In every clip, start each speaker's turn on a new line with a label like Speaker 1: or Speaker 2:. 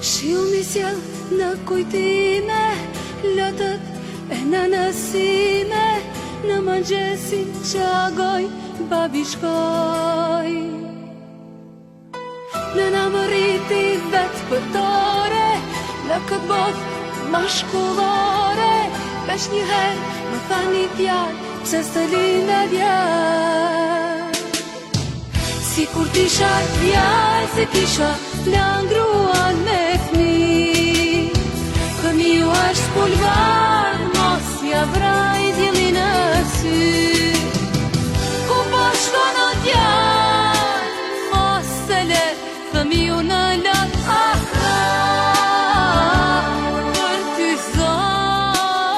Speaker 1: Shiu mi sjell në kujtime, lotët e nënësime, në mëngjesin që agoj, babi shkoj. Nëna më rriti vetë pëtore, në këtë botë mashkullore, veç njëherë më tha një fjallë, pse së linde djerë. Si kur tisha djerë, se kisha langruan me fmi, fëmiu është spulvar, mos ja vraj djeli në sy. Ku po shkon o djalë, mos se le fëmiu në lot, për ty zot.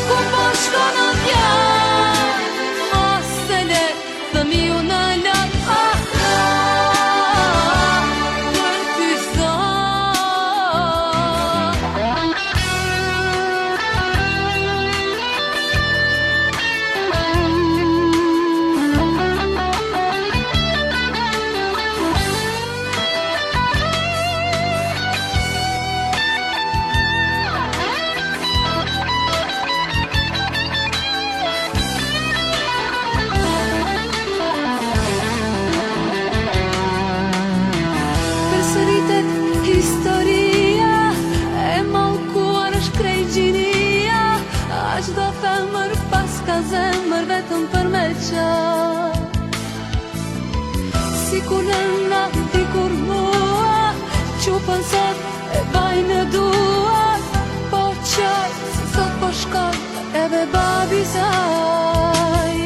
Speaker 1: Ku po shkon o djalë, mos se le fëmiu në lot, për ty zot. Përsëritet historia, e mallkuar është krejt gjinia, aq do femër pas ka zemër vetëm për me qaf. Si kur nëna dikur mua, qupën sot e baj në dua, po qaj se sot po shkon edhe babi saj.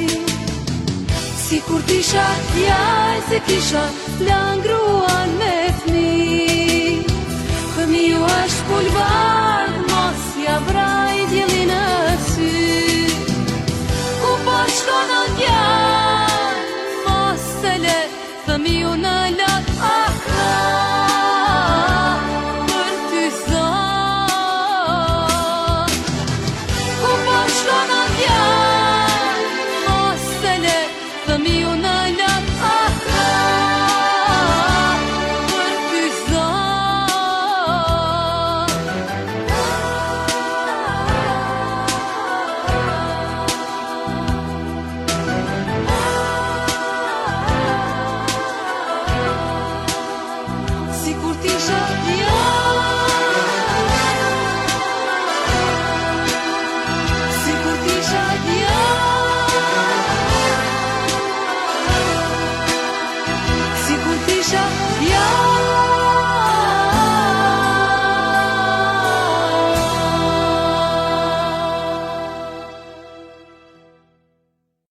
Speaker 1: Si kur tisha djalë, se kisha langruan